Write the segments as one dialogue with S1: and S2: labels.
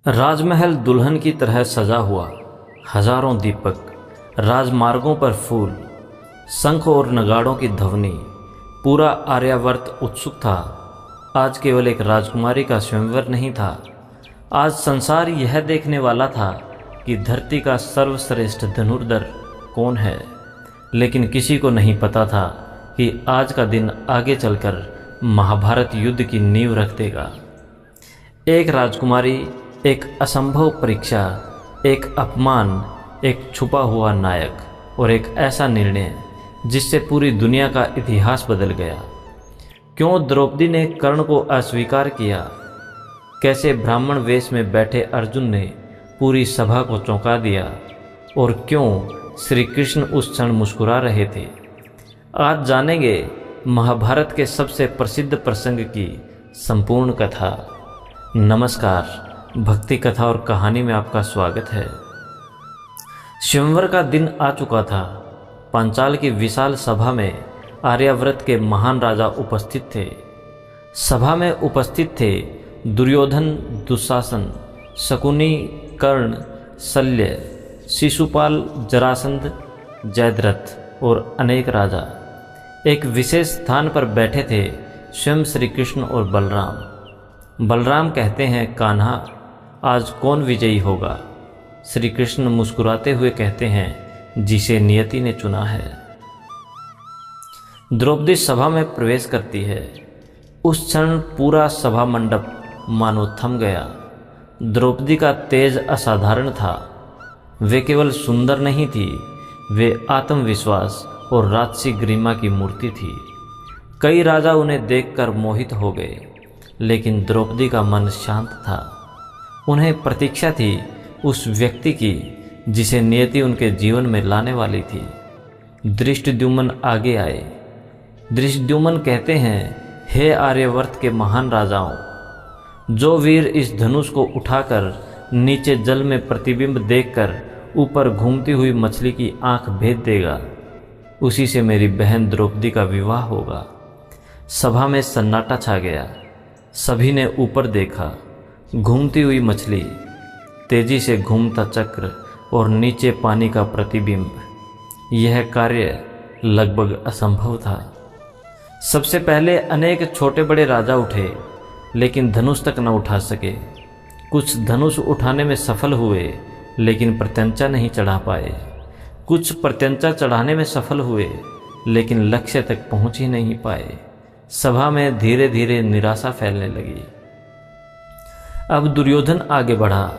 S1: राजमहल दुल्हन की तरह सजा हुआ, हजारों दीपक, राजमार्गों पर फूल, शंख और नगाड़ों की ध्वनि। पूरा आर्यावर्त उत्सुक था। आज केवल एक राजकुमारी का स्वयंवर नहीं था, आज संसार यह देखने वाला था कि धरती का सर्वश्रेष्ठ धनुर्धर कौन है। लेकिन किसी को नहीं पता था कि आज का दिन आगे चलकर महाभारत युद्ध की नींव रख देगा। एक राजकुमारी, एक असंभव परीक्षा, एक अपमान, एक छुपा हुआ नायक और एक ऐसा निर्णय जिससे पूरी दुनिया का इतिहास बदल गया। क्यों द्रौपदी ने कर्ण को अस्वीकार किया? कैसे ब्राह्मण वेश में बैठे अर्जुन ने पूरी सभा को चौंका दिया? और क्यों श्री कृष्ण उस क्षण मुस्कुरा रहे थे? आज जानेंगे महाभारत के सबसे प्रसिद्ध प्रसंग की संपूर्ण कथा। नमस्कार, भक्ति कथा और कहानी में आपका स्वागत है। स्वयंवर का दिन आ चुका था। पांचाल की विशाल सभा में आर्यावर्त के महान राजा उपस्थित थे। सभा में उपस्थित थे दुर्योधन, दुशासन, शकुनी, कर्ण, शल्य, शिशुपाल, जरासंध, जयद्रथ और अनेक राजा। एक विशेष स्थान पर बैठे थे स्वयं श्री कृष्ण और बलराम। बलराम कहते हैं, कान्हा, आज कौन विजयी होगा? श्री कृष्ण मुस्कुराते हुए कहते हैं, जिसे नियति ने चुना है। द्रौपदी सभा में प्रवेश करती है। उस क्षण पूरा सभा मंडप मानो थम गया। द्रौपदी का तेज असाधारण था। वे केवल सुंदर नहीं थी, वे आत्मविश्वास और राजसी गरिमा की मूर्ति थी। कई राजा उन्हें देखकर मोहित हो गए, लेकिन द्रौपदी का मन शांत था। उन्हें प्रतीक्षा थी उस व्यक्ति की जिसे नियति उनके जीवन में लाने वाली थी। धृष्टद्युम्न आगे आए। धृष्टद्युम्न कहते हैं, हे आर्यावर्त के महान राजाओं, जो वीर इस धनुष को उठाकर नीचे जल में प्रतिबिंब देखकर ऊपर घूमती हुई मछली की आंख भेद देगा, उसी से मेरी बहन द्रौपदी का विवाह होगा। सभा में सन्नाटा छा गया। सभी ने ऊपर देखा। घूमती हुई मछली, तेजी से घूमता चक्र और नीचे पानी का प्रतिबिंब। यह कार्य लगभग असंभव था। सबसे पहले अनेक छोटे बड़े राजा उठे, लेकिन धनुष तक न उठा सके। कुछ धनुष उठाने में सफल हुए, लेकिन प्रत्यंचा नहीं चढ़ा पाए। कुछ प्रत्यंचा चढ़ाने में सफल हुए, लेकिन लक्ष्य तक पहुंच ही नहीं पाए। सभा में धीरे धीरे निराशा फैलने लगी। अब दुर्योधन आगे बढ़ा।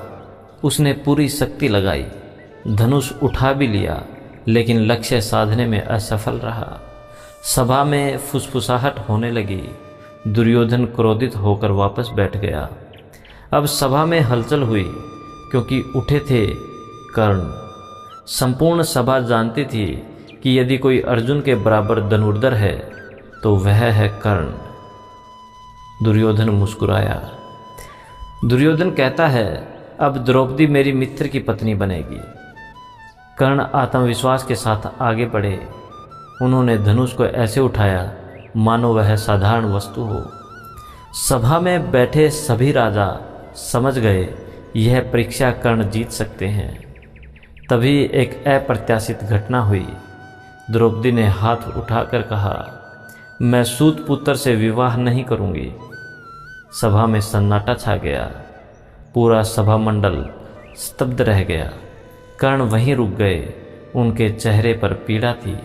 S1: उसने पूरी शक्ति लगाई, धनुष उठा भी लिया, लेकिन लक्ष्य साधने में असफल रहा। सभा में फुसफुसाहट होने लगी। दुर्योधन क्रोधित होकर वापस बैठ गया। अब सभा में हलचल हुई, क्योंकि उठे थे कर्ण। संपूर्ण सभा जानती थी कि यदि कोई अर्जुन के बराबर धनुर्धर है तो वह है कर्ण। दुर्योधन मुस्कुराया। दुर्योधन कहता है, अब द्रौपदी मेरी मित्र की पत्नी बनेगी। कर्ण आत्मविश्वास के साथ आगे बढ़े। उन्होंने धनुष को ऐसे उठाया मानो वह साधारण वस्तु हो। सभा में बैठे सभी राजा समझ गए यह परीक्षा कर्ण जीत सकते हैं। तभी एक अप्रत्याशित घटना हुई। द्रौपदी ने हाथ उठाकर कहा, मैं सूत पुत्र से विवाह नहीं करूंगी। सभा में सन्नाटा छा गया। पूरा सभा मंडल स्तब्ध रह गया। कर्ण वहीं रुक गए। उनके चेहरे पर पीड़ा थी।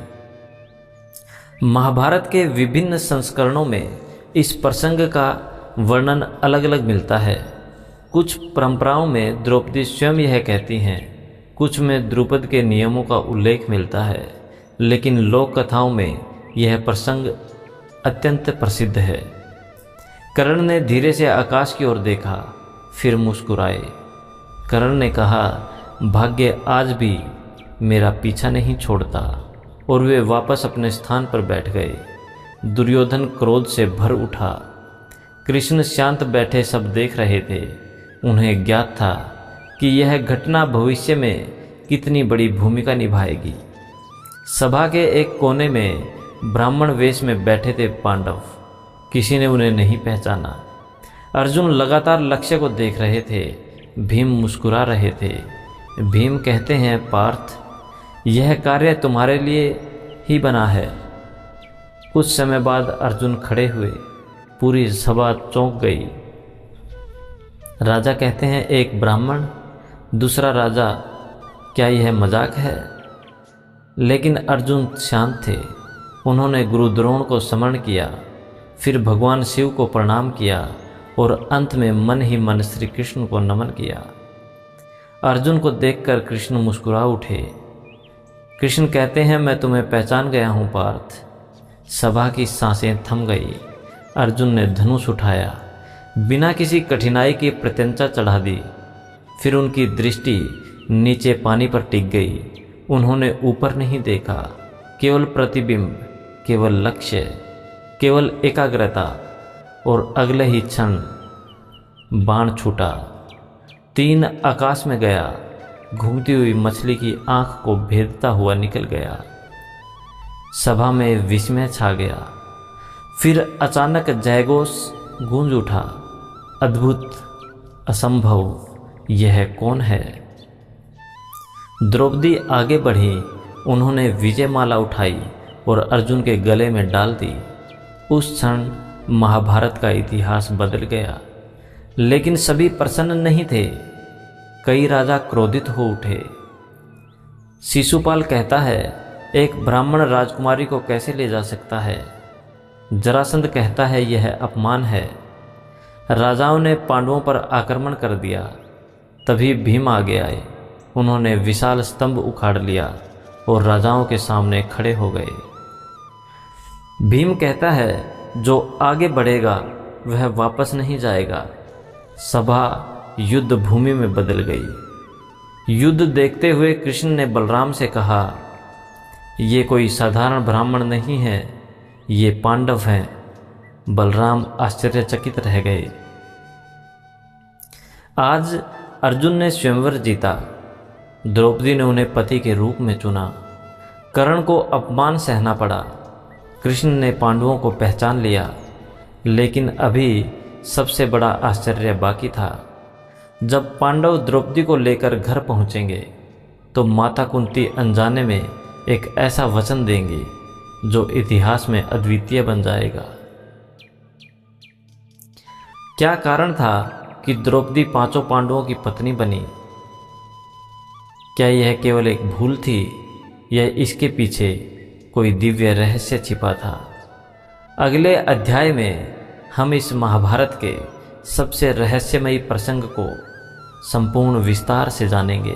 S1: महाभारत के विभिन्न संस्करणों में इस प्रसंग का वर्णन अलग अलग मिलता है। कुछ परंपराओं में द्रौपदी स्वयं यह कहती हैं, कुछ में द्रुपद के नियमों का उल्लेख मिलता है, लेकिन लोक कथाओं में यह प्रसंग अत्यंत प्रसिद्ध है। कर्ण ने धीरे से आकाश की ओर देखा, फिर मुस्कुराए। कर्ण ने कहा, भाग्य आज भी मेरा पीछा नहीं छोड़ता, और वे वापस अपने स्थान पर बैठ गए। दुर्योधन क्रोध से भर उठा। कृष्ण शांत बैठे सब देख रहे थे। उन्हें ज्ञात था कि यह घटना भविष्य में कितनी बड़ी भूमिका निभाएगी। सभा के एक कोने में ब्राह्मण वेश में बैठे थे पांडव। किसी ने उन्हें नहीं पहचाना। अर्जुन लगातार लक्ष्य को देख रहे थे। भीम मुस्कुरा रहे थे। भीम कहते हैं, पार्थ, यह कार्य तुम्हारे लिए ही बना है। कुछ समय बाद अर्जुन खड़े हुए। पूरी सभा चौंक गई। राजा कहते हैं, एक ब्राह्मण। दूसरा राजा, क्या यह मजाक है? लेकिन अर्जुन शांत थे। उन्होंने गुरु द्रोण को स्मरण किया, फिर भगवान शिव को प्रणाम किया और अंत में मन ही मन श्री कृष्ण को नमन किया। अर्जुन को देखकर कृष्ण मुस्कुरा उठे। कृष्ण कहते हैं, मैं तुम्हें पहचान गया हूँ पार्थ। सभा की सांसें थम गई। अर्जुन ने धनुष उठाया, बिना किसी कठिनाई की प्रत्यंचा चढ़ा दी। फिर उनकी दृष्टि नीचे पानी पर टिक गई। उन्होंने ऊपर नहीं देखा, केवल प्रतिबिंब, केवल लक्ष्य, केवल एकाग्रता। और अगले ही क्षण बाण छूटा, 3 आकाश में गया, घूमती हुई मछली की आंख को भेदता हुआ निकल गया। सभा में विस्मय छा गया। फिर अचानक जयघोष गूंज उठा, अद्भुत, असंभव, यह कौन है? द्रौपदी आगे बढ़ी। उन्होंने विजयमाला उठाई और अर्जुन के गले में डाल दी। उस क्षण महाभारत का इतिहास बदल गया। लेकिन सभी प्रसन्न नहीं थे। कई राजा क्रोधित हो उठे। शिशुपाल कहता है, एक ब्राह्मण राजकुमारी को कैसे ले जा सकता है? जरासंध कहता है, यह अपमान है। राजाओं ने पांडवों पर आक्रमण कर दिया। तभी भीम आगे आए। उन्होंने विशाल स्तंभ उखाड़ लिया और राजाओं के सामने खड़े हो गए। भीम कहता है, जो आगे बढ़ेगा वह वापस नहीं जाएगा। सभा युद्ध भूमि में बदल गई। युद्ध देखते हुए कृष्ण ने बलराम से कहा, ये कोई साधारण ब्राह्मण नहीं है, ये पांडव हैं। बलराम आश्चर्यचकित रह गए। आज अर्जुन ने स्वयंवर जीता। द्रौपदी ने उन्हें पति के रूप में चुना। कर्ण को अपमान सहना पड़ा। कृष्ण ने पांडवों को पहचान लिया। लेकिन अभी सबसे बड़ा आश्चर्य बाकी था। जब पांडव द्रौपदी को लेकर घर पहुंचेंगे तो माता कुंती अनजाने में एक ऐसा वचन देंगे जो इतिहास में अद्वितीय बन जाएगा। क्या कारण था कि द्रौपदी 5 पांडवों की पत्नी बनी? क्या यह केवल एक भूल थी या इसके पीछे कोई दिव्य रहस्य छिपा था? अगले अध्याय में हम इस महाभारत के सबसे रहस्यमयी प्रसंग को संपूर्ण विस्तार से जानेंगे।